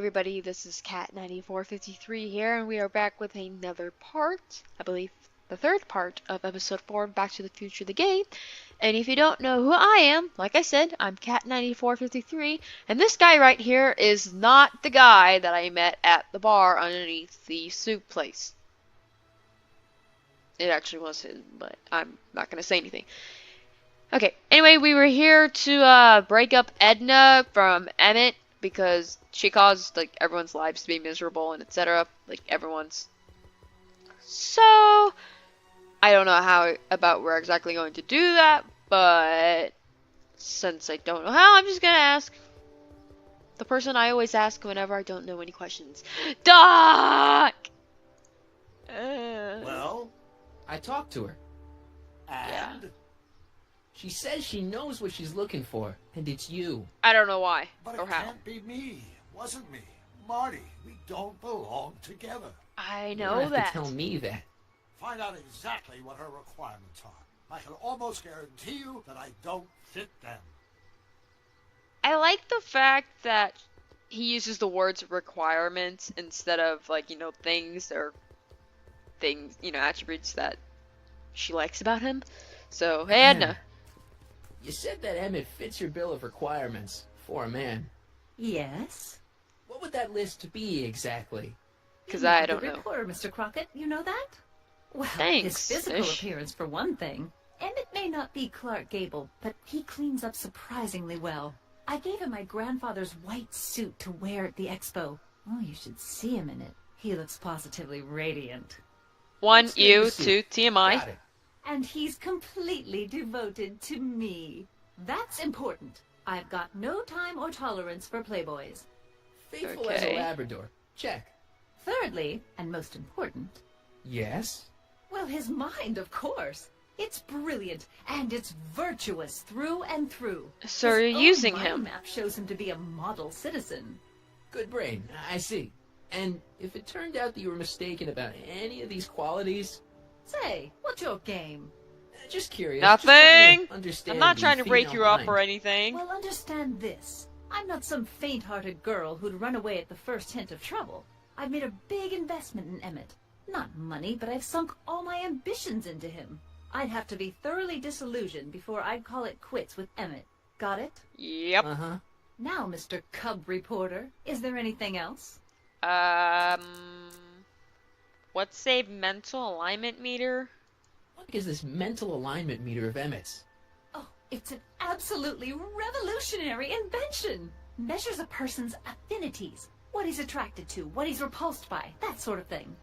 everybody, this is Cat9453 here, and we are back with another part, I believe the third part of episode 4 of Back to the Future the game. And if you don't know who I am, like I said, I'm Cat9453, and this guy right here is not the guy that I met at the bar underneath the soup place. It actually was him, but I'm not going to say anything. Okay, anyway, we were here to break up Edna from Emmett, because she caused, like, everyone's lives to be miserable and etc. Like, everyone's. So, I don't know how we're exactly going to do that, but since I don't know how, I'm just gonna ask the person I always ask whenever I don't know any questions. Doc! Well? I talked to her. And? Yeah. She says she knows what she's looking for, and it's you. I don't know why But or it how. can't be me. Wasn't me. Marty, we don't belong together. I You know don't have that. to tell me that. Find out exactly what her requirements are. I can almost guarantee you that I don't fit them. I like the fact that he uses the words requirements instead of, like, you know, things, you know, attributes that she likes about him. So, hey, Edna. You said that Emmett fits your bill of requirements for a man. Yes? What would that list be exactly? Because You I need don't the know. reporter, Mr. Crockett. You know that? Well, Thanks, his physical Ish. appearance for one thing. Emmett may not be Clark Gable, but he cleans up surprisingly well. I gave him my grandfather's white suit to wear at the expo. Oh, you should see him in it. He looks positively radiant. One, Let's get you, the suit. two, TMI. Got it. And he's completely devoted to me. That's important. I've got no time or tolerance for playboys. Faithful as Okay. a Labrador. Check. Thirdly, and most important, Yes? well, his mind, of course. It's brilliant, and it's virtuous through and through. So His you're own using mind him. map shows him to be a model citizen. Good brain. I see. And if it turned out that you were mistaken about any of these qualities, Say, what's your game? just curious. Just trying Nothing! to understand I'm not the trying to break female you up mind. or anything. Well, understand this. I'm not some faint-hearted girl who'd run away at the first hint of trouble. I've made a big investment in Emmett. Not money, but I've sunk all my ambitions into him. I'd have to be thoroughly disillusioned before I'd call it quits with Emmett. Got it? Yep. Uh-huh. Now, Mr. Cub Reporter, is there anything else? What's a mental alignment meter? What is this mental alignment meter of Emmett's? Oh, it's an absolutely revolutionary invention. Measures a person's affinities, what he's attracted to, what he's repulsed by, that sort of thing.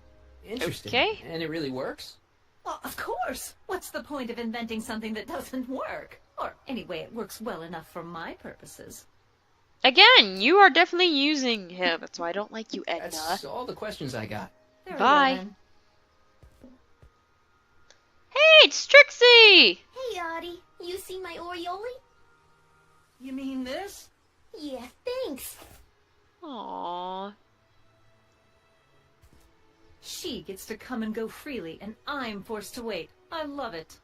Interesting. Okay. And it really works? Well, of course. What's the point of inventing something that doesn't work? Or anyway, it works well enough for my purposes. Again, you are definitely using him. That's why I don't like you, Edna. That's all the questions I got. Very Bye. well, then. Hey, it's Trixie! Hey, Audie, you see my Oriole? You mean this? Yeah, thanks. Aww. She gets to come and go freely, and I'm forced to wait. I love it.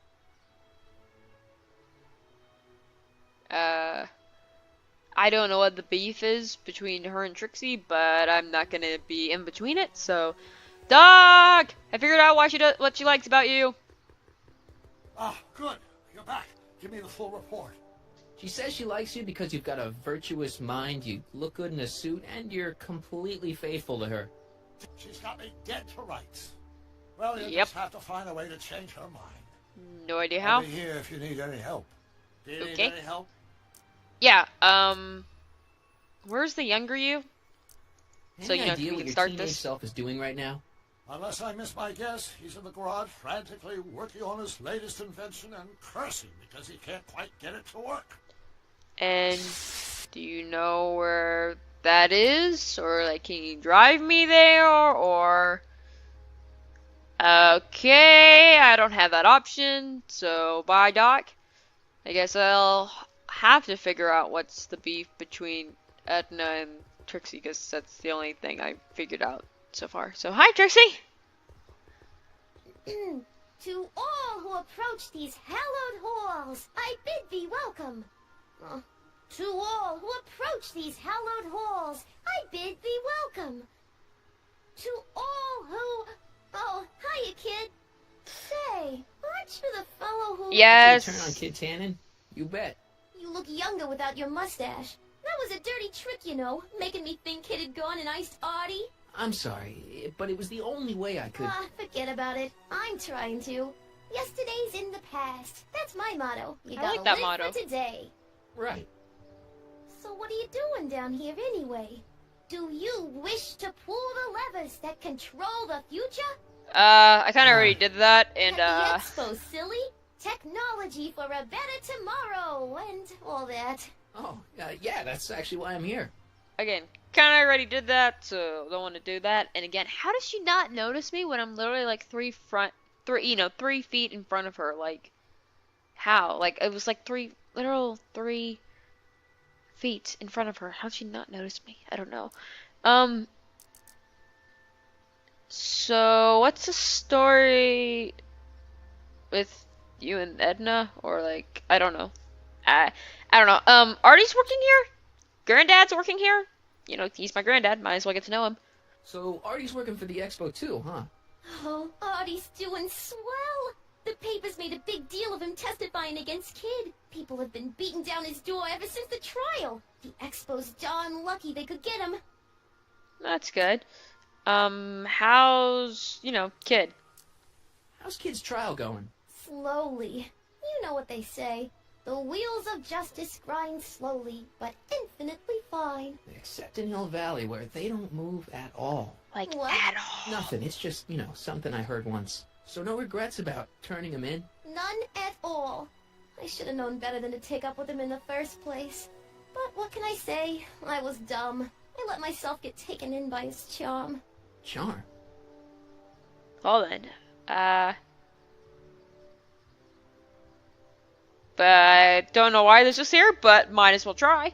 I don't know what the beef is between her and Trixie, but I'm not gonna be in between it, so... Dog! I figured out why what she likes about you. Ah, good. You're back. Give me the full report. She says she likes you because you've got a virtuous mind, you look good in a suit, and you're completely faithful to her. She's got me dead to rights. Well, you Yep. just have to find a way to change her mind. No idea I'll how. be here if you need any help. Do you Okay. need any help? Yeah, where's the younger you? Any So, you know, idea we what can your start teenage this? self is doing right now? Unless I miss my guess, he's in the garage frantically working on his latest invention and cursing because he can't quite get it to work. And do you know where that is? Or, like, can you drive me there? Or... Okay, I don't have that option, so bye, Doc. I guess I'll have to figure out what's the beef between Edna and Trixie, because that's the only thing I figured out so far. So, hi, Trixie! To all who approach these hallowed halls, I bid thee welcome. To all who approach these hallowed halls, I bid thee Yes. Turn on Kid Tannen? You bet. You look younger without your mustache. That was a dirty trick, you know, making me think Kid had gone and iced Artie. I'm sorry, but it was the only way I could... Ah, forget about it. I'm trying to. Yesterday's in the past. That's my motto. You I gotta like that live motto. for today. Right. So what are you doing down here anyway? Do you wish to pull the levers that control the future? I kind of already did that, and At the expo, silly. Technology for a better tomorrow, and all that. Oh, yeah, that's actually why I'm here. again, kind of already did that, so don't want to do that. And again, how does she not notice me when I'm literally like 3 feet in front of her? Like, how? Like, it was like literal 3 feet in front of her. How did she not notice me? I don't know. So what's the story with you and Edna? Or like, I don't know. I don't know. Artie's working here? Granddad's working here? You know, he's my granddad. Might as well get to know him. So Artie's working for the expo too, huh? Oh, Artie's doing swell. The papers made a big deal of him testifying against Kid. People have been beating down his door ever since the trial. The expo's darn lucky they could get him. That's good. How's, Kid? How's Kid's trial going? Slowly. You know what they say. The wheels of justice grind slowly, but infinitely fine. Except in Hill Valley, where they don't move at all. Like, What? at all. Nothing, it's just, something I heard once. So no regrets about turning him in? None at all. I should have known better than to take up with him in the first place. But what can I say? I was dumb. I let myself get taken in by his charm. Charm. Well then, but I don't know why this is here, but might as well try.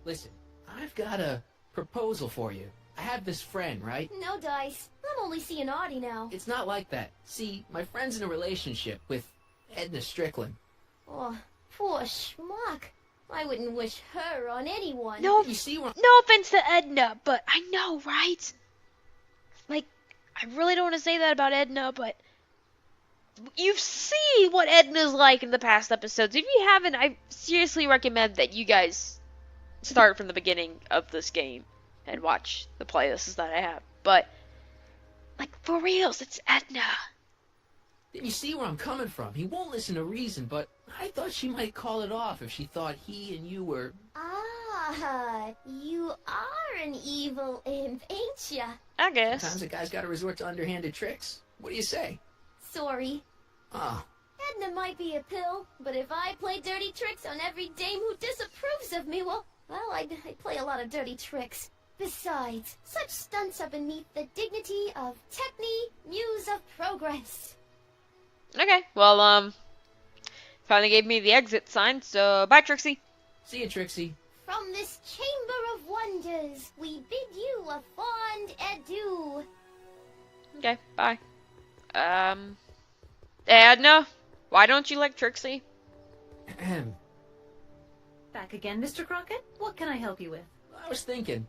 Listen, I've got a proposal for you. I have this friend, right? No dice. I'm only seeing Artie now. It's not like that. See, my friend's in a relationship with Edna Strickland. Oh, poor schmuck. I wouldn't wish her on anyone. No, You see what... no offense to Edna, but I know, right? Like, I really don't want to say that about Edna, but you've seen what Edna's like in the past episodes. If you haven't, I seriously recommend that you guys start from the beginning of this game and watch the playlists that I have. But, like, for reals, it's Edna. You see where I'm coming from. He won't listen to reason, but I thought she might call it off if she thought he and you were... Ah, you are an evil imp, ain't ya? I guess. Sometimes a guy's got to resort to underhanded tricks. What do you say? Sorry. Ah, Edna might be a pill, but if I play dirty tricks on every dame who disapproves of me, well, I'd play a lot of dirty tricks. Besides, such stunts are beneath the dignity of Techne, Muse of Progress. Okay, well, finally gave me the exit sign, so bye, Trixie. see you, Trixie. From this chamber of wonders, we bid you a fond adieu. Okay, bye. Edna, why don't you like Trixie? Ahem. Back again, Mr. Crockett? What can I help you with? I was thinking,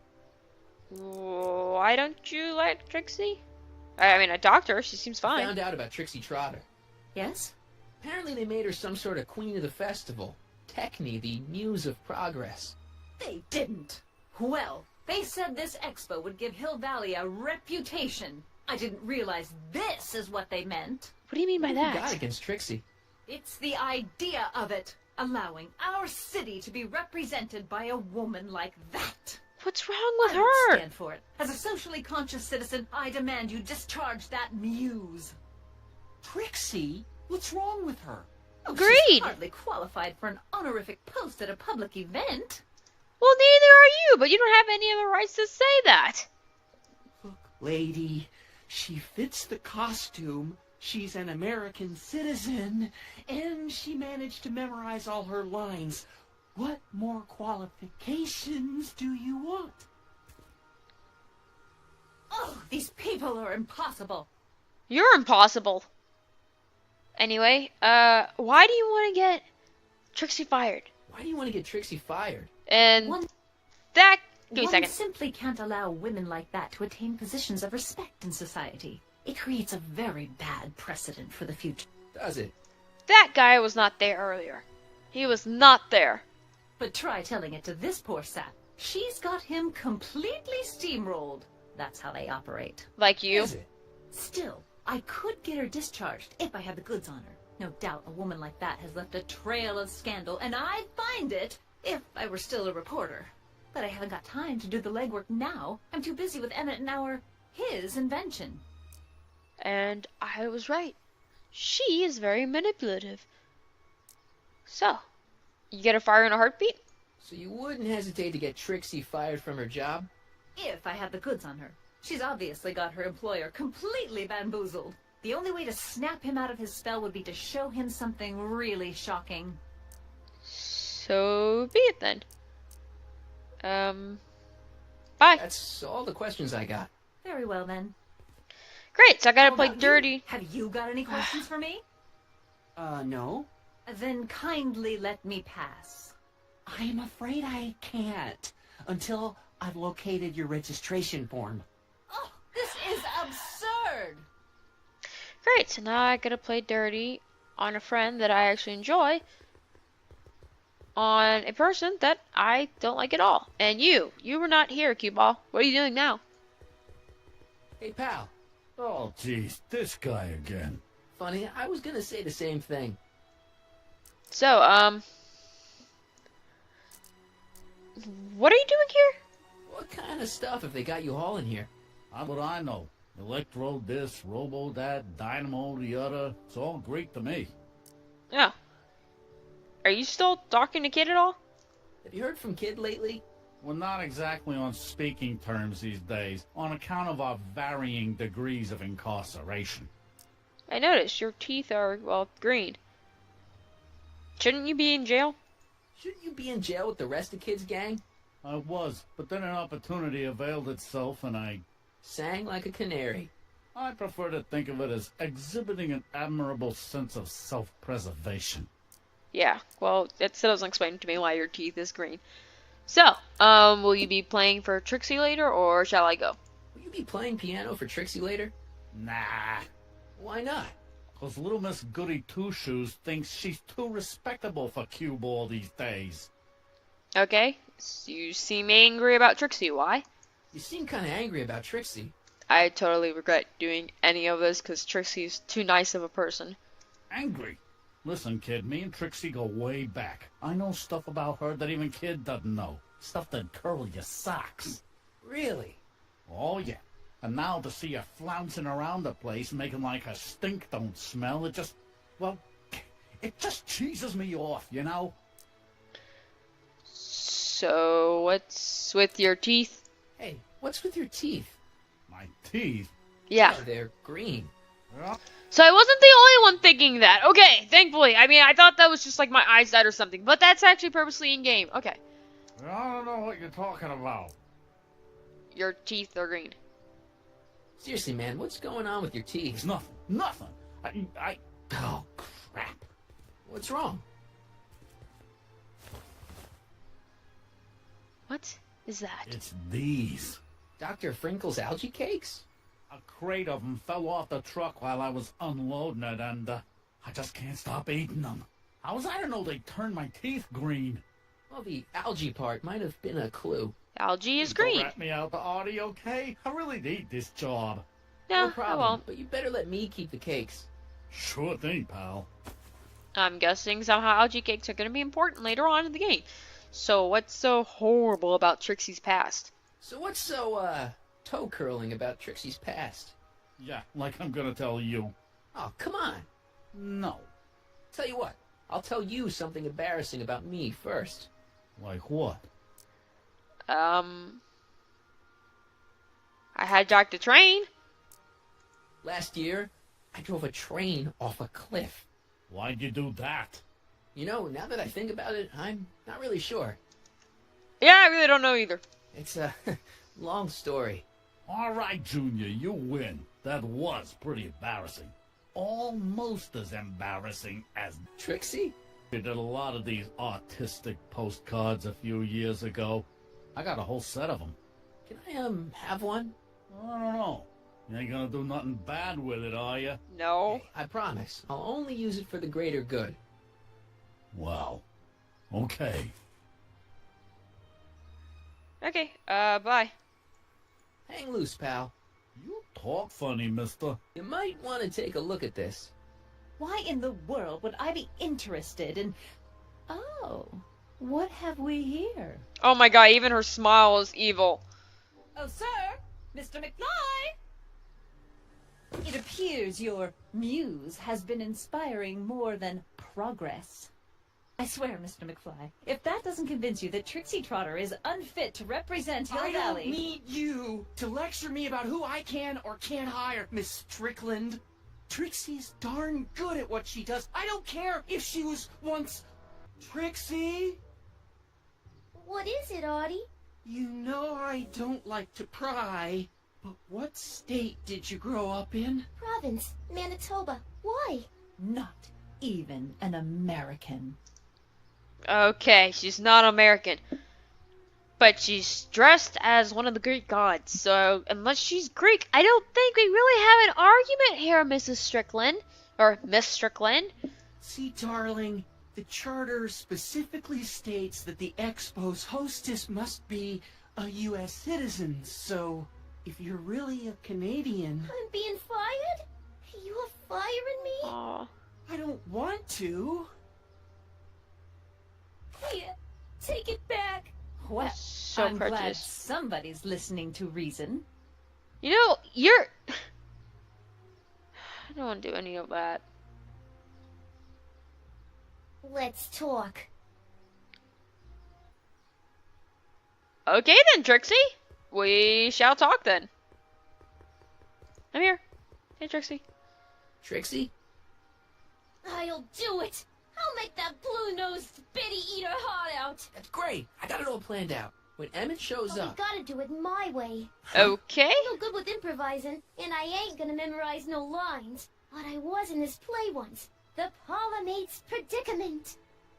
Why don't you like Trixie? I mean, I talked to her. She seems I fine. found out about Trixie Trotter. Yes? Apparently they made her some sort of queen of the festival. Techne, the muse of progress. They didn't. Well, they said this expo would give Hill Valley a reputation. I didn't realize this is what they meant. What do you mean by What have you got that? against Trixie? It's the idea of it. Allowing our city to be represented by a woman like that. What's wrong with I won't her? stand for it. As a socially conscious citizen, I demand you discharge that muse. Trixie? What's wrong with her? Oh, Agreed. She's hardly qualified for an honorific post at a public event. Well, neither are you, but you don't have any of the rights to say that. Look, lady, she fits the costume. She's an American citizen, and she managed to memorize all her lines. What more qualifications do you want? Oh, these people are impossible. You're impossible. Anyway, why do you want to get Trixie fired? Why do you want to get Trixie fired? And One- that... Give me a One second. simply can't allow women like that to attain positions of respect in society. It creates a very bad precedent for the future. Does it? That guy was not there earlier. He was not there. But try telling it to this poor sap. She's got him completely steamrolled. That's how they operate. Like you. Is it? Still, I could get her discharged if I had the goods on her. No doubt a woman like that has left a trail of scandal, and I'd find it if I were still a reporter. But I haven't got time to do the legwork now. I'm too busy with Emmett and his invention. And I was right. She is very manipulative. So, you get a fire in a heartbeat? So you wouldn't hesitate to get Trixie fired from her job? If I had the goods on her. She's obviously got her employer completely bamboozled. The only way to snap him out of his spell would be to show him something really shocking. So be it then. Bye. That's all the questions I got. Very well then. Great, so I gotta How play about dirty. you? Have you got any questions for me? No. Then kindly let me pass. I'm afraid I can't until I've located your registration form. Oh, this is absurd! Great, so now I gotta play dirty on a friend that I actually enjoy, on a person that I don't like at all. And you were not here, cue ball. What are you doing now? Hey, pal. Oh, jeez, this guy again. Funny, I was gonna say the same thing. So, what are you doing here? What kind of stuff have they got you all in here? How would I know? Electro this, robo that, dynamo the other. It's all Greek to me. Yeah. Are you still talking to Kid at all? Have you heard from Kid lately? We're not exactly on speaking terms these days, on account of our varying degrees of incarceration. I noticed your teeth are, well, green. Shouldn't you be in jail? Shouldn't you be in jail with the rest of Kid's gang? I was, but then an opportunity availed itself and I Sang like a canary. prefer to think of it as exhibiting an admirable sense of self-preservation. Yeah, well, it still doesn't explain to me why your teeth is green. So, will you be playing for Trixie later, or shall I go? Will you be playing piano for Trixie later? Nah, Why not? 'cause little Miss Goody Two-Shoes thinks she's too respectable for cue ball these days. Okay, so you seem angry about Trixie, why? You seem kind of angry about Trixie. I totally regret doing any of this because Trixie's too nice of a person. Angry? Listen, kid, me and Trixie go way back. I know stuff about her that even Kid doesn't know. Stuff that'd curl your socks. Really? Oh, yeah. And now to see her flouncing around the place, making like her stink don't smell, it just cheeses me off, you know? So, what's with your teeth? Hey, what's with your teeth? My teeth. Yeah. Oh, they're green. Yeah. So I wasn't the only one thinking that. Okay, thankfully. I mean, I thought that was just like my eyesight or something, but that's actually purposely in game. Okay. I don't know what you're talking about. Your teeth are green. Seriously, man, what's going on with your It's teeth? nothing. Nothing. Oh, crap. What's wrong? What is that? It's these. Dr. Frinkle's algae cakes? A crate of them fell off the truck while I was unloading it, and I just can't stop eating them. How was I to know they turned my teeth green? Well, the algae part might have been a clue. Algae is Don't green. rat me out the Artie, okay? I really need this job. No, I problem, won't. but you better let me keep the cakes. Sure thing, pal. I'm guessing somehow algae cakes are going to be important later on in the game. So what's so horrible about Trixie's past? So what's so, toe curling about Trixie's past? Yeah, like I'm gonna tell you. Oh, come on. No. Tell you what, I'll tell you something embarrassing about me first. Like what? I had Dr. Train. Last year, I drove a train off a cliff. Why'd you do that? You know, now that I think about it, I'm not really sure. Yeah, I really don't know either. It's a long story. All right, Junior, you win. That was pretty embarrassing. Almost as embarrassing as Trixie? we did a lot of these artistic postcards a few years ago. I got a whole set of them. Can I, have one? I don't know. You ain't gonna do nothing bad with it, are you? No. I promise. I'll only use it for the greater good. Well, okay. Okay, bye. Hang loose, pal. You talk funny, mister. You might want to take a look at this. Why in the world would I be interested in... Oh, what have we here? Oh my god, even her smile is evil. Oh, sir! Mr. McFly! It appears your muse has been inspiring more than progress. I swear, Mr. McFly, if that doesn't convince you that Trixie Trotter is unfit to represent Hill I Valley... don't need you to lecture me about who I can or can't hire, Miss Strickland. Trixie's darn good at what she does. I don't care if she was once... Trixie? What is it, Audie? You know I don't like to pry, but what state did you grow up in? Province, Manitoba. Why? Not even an American. Okay, she's not American. But she's dressed as one of the Greek gods, so unless she's Greek, I don't think we really have an argument here, Mrs. Strickland. Or Miss Strickland. See, darling, the charter specifically states that the Expo's hostess must be a U.S. citizen, so if you're really a Canadian... I'm being fired? You are firing me? Aw. I don't want to. Here, take it back. Well, So I'm glad prejudiced. somebody's listening to reason. You know, you're... I don't want to do any of that. Let's talk. Okay then, Trixie. We shall talk then. I'm here. Hey, Trixie. Trixie? I'll do it. I'll make that blue-nosed Betty eat her heart out. That's great. I got it all planned out. When Emmett shows But we up... gotta do it my way. Okay. I'm no good with improvising, and I ain't gonna memorize no lines. But I was in this play once. The Parlor Maid's Predicament.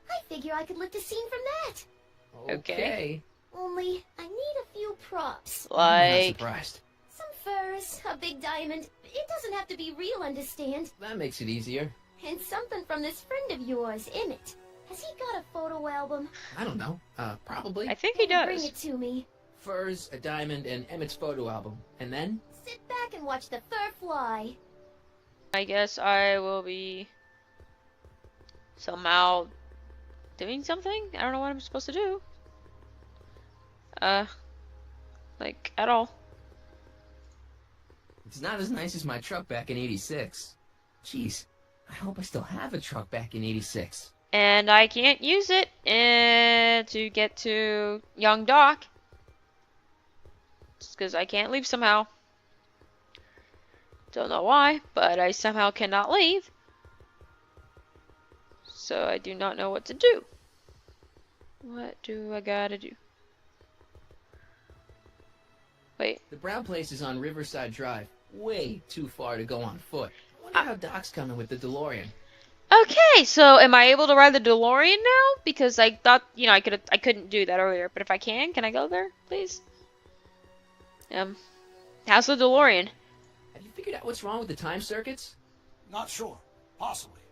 I figure I could lift a scene from that. Okay. Only, I need a few props. I'm not Like... surprised. Some furs, a big diamond. It doesn't have to be real, understand? That makes it easier. And something from this friend of yours, Emmett. Has he got a photo album? I don't know. Probably. I think he Bring does. it to me. Furs, a diamond, and Emmett's photo album. And then? Sit back and watch the fur fly. I guess I will be... somehow... doing something? I don't know what I'm supposed to do. Like, at all. It's not as nice as my truck back in '86. Jeez, I hope I still have a truck back in '86. And I can't use it to get to young Doc. Just because I can't leave somehow. Don't know why, but I somehow cannot leave. So I do not know what to do. What do I gotta do? Wait. The brown place is on Riverside Drive. Way too far to go on foot. I wonder how Doc's coming with the DeLorean. Okay, so am I able to ride the DeLorean now? Because I thought, you know, I couldn't do that earlier. But if I can I go there, please? How's the DeLorean? Have you figured out what's wrong with the time circuits? Not sure. Possibly.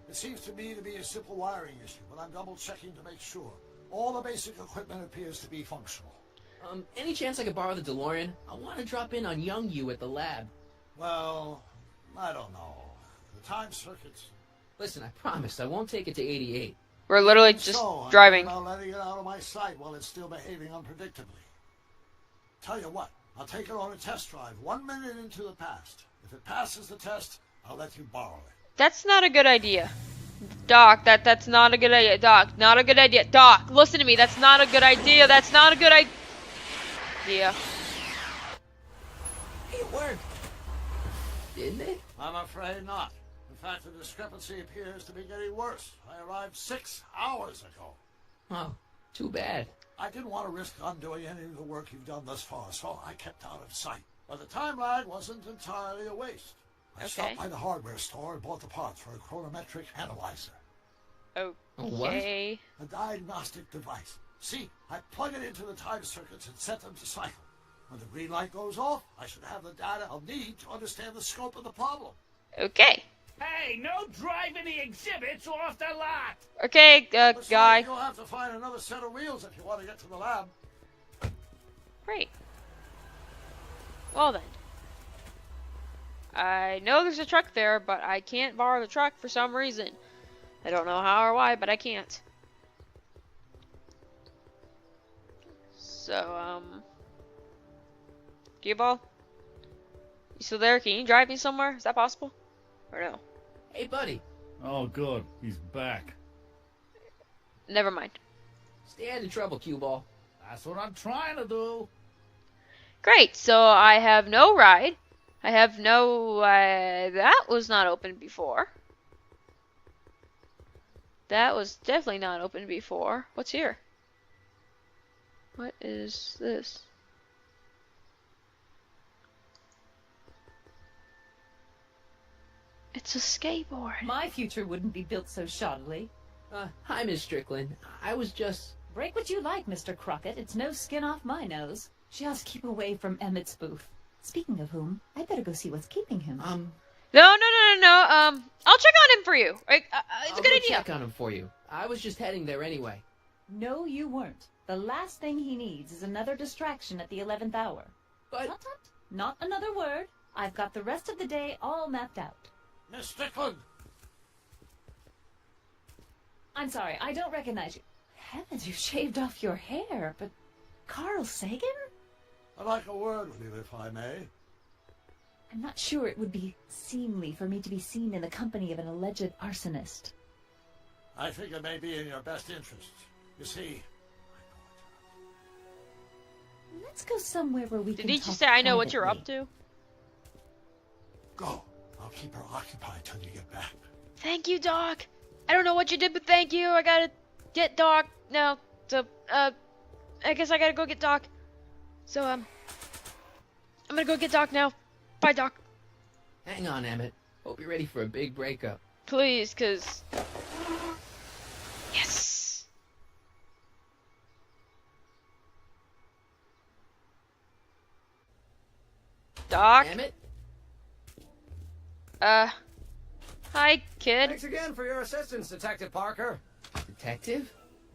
It seems to me to be a simple wiring issue, but I'm double checking to make sure. All the basic equipment appears to be functional. Any chance I could borrow the DeLorean? I want to drop in on young you at the lab. Well, I don't know. The time circuits... Listen, I promise I won't take it to 88. We're literally just So, driving. I'm letting it out of my sight while it's still behaving unpredictably. Tell you what, I'll take it on a test drive 1 minute into the past. If it passes the test, I'll let you borrow it. That's not a good idea. Doc, that's not a good idea. Doc, not a good idea. Doc, listen to me. That's not a good idea. That's not a good idea. Hey, it worked. Didn't it? I'm afraid not. In fact, the discrepancy appears to be getting worse. I arrived 6 hours ago. Oh, too bad. I didn't want to risk undoing any of the work you've done thus far, so I kept out of sight. But the time lag wasn't entirely a waste. I stopped by the hardware store and bought the parts for a chronometric analyzer. Okay. A diagnostic device. See, I plug it into the time circuits and set them to cycle. When the green light goes off, I should have the data I'll need to understand the scope of the problem. Okay. Hey, no driving the exhibits off the lot! Okay, Looks guy. like you'll have to find another set of wheels if you want to get to the lab. Great. Well then. I know there's a truck there, but I can't borrow the truck for some reason. I don't know how or why, but I can't. So, Cue Ball? You still there? Can you drive me somewhere? Is that possible? Or no? Hey, buddy. Oh, good. He's back. Never mind. Stay out of trouble, cue ball. That's what I'm trying to do. Great, so I have no ride. I have no, that was not open before. That was definitely not open before. What's here? What is this? It's a skateboard. My future wouldn't be built so shoddily. Hi, Miss Strickland. I was just... Break what you like, Mr. Crockett. It's no skin off my nose. Just keep away from Emmett's booth. Speaking of whom, I'd better go see what's keeping him. No. I'll check on him for you. It's I'll a good go idea. check on him for you. I was just heading there anyway. No, you weren't. The last thing he needs is another distraction at the 11th hour. But... Tut tut. Not another word. I've got the rest of the day all mapped out. Miss Strickland! I'm sorry, I don't recognize you. Heavens, you shaved off your hair, but Carl Sagan? I'd like a word with you, if I may. I'm not sure it would be seemly for me to be seen in the company of an alleged arsonist. I think it may be in your best interest. You see, Let's go somewhere where we Did can he talk just say I know what you're up privately. to? go. I'll keep her occupied till you get back. Thank you, Doc. I don't know what you did, but thank you. I gotta get Doc now. So, I guess I gotta go get Doc. So, I'm gonna go get Doc now. Bye, Doc. Hang on, Emmett. Hope you're ready for a big breakup. Please, cause... Yes! Doc? Emmett? Hi, kid. Thanks again for your assistance, Detective Parker. Detective?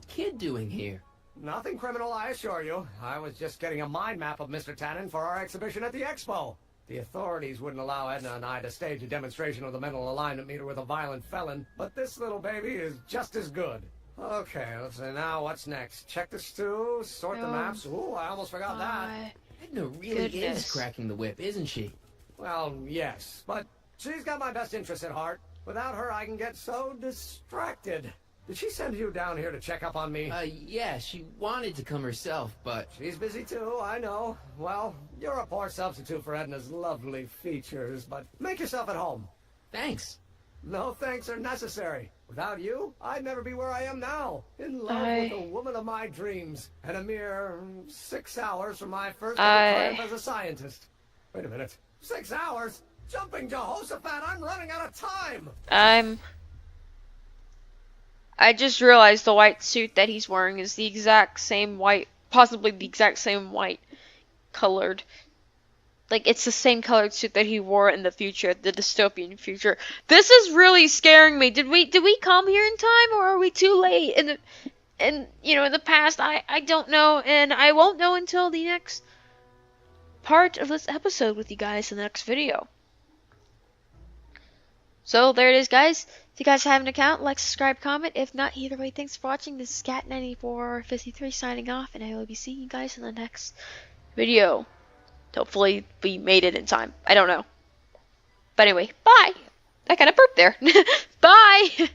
Kid doing here? Nothing criminal, I assure you. I was just getting a mind map of Mr. Tannen for our exhibition at the Expo. The authorities wouldn't allow Edna and I to stage a demonstration of the mental alignment meter with a violent felon, but this little baby is just as good. Okay, let's see now what's next. Check the stew, sort the Oh, maps. Ooh, I almost forgot that. Edna really Goodness. is cracking the whip, isn't she? Well, yes, but she's got my best interests at heart. Without her, I can get so distracted. Did she send you down here to check up on me? Yeah, she wanted to come herself, but... She's busy too, I know. Well, you're a poor substitute for Edna's lovely features, but make yourself at home. Thanks. No thanks are necessary. Without you, I'd never be where I am now. In love with the woman of my dreams. And a mere 6 hours from my first triumph as a scientist. Wait a minute. 6 hours? Jumping Jehoshaphat, I'm running out of time! I just realized the white suit that he's wearing is the exact same white, possibly the exact same white colored. Like, it's the same colored suit that he wore in the future, the dystopian future. This is really scaring me. Did we come here in time, or are we too late in the past? I don't know, and I won't know until the next part of this episode with you guys in the next video. So there it is, guys. If you guys have an account, like, subscribe, comment. If not, either way, thanks for watching. This is Cat9453 signing off, and I will be seeing you guys in the next video. Hopefully we made it in time. I don't know. But anyway, bye. I got a burp there. Bye.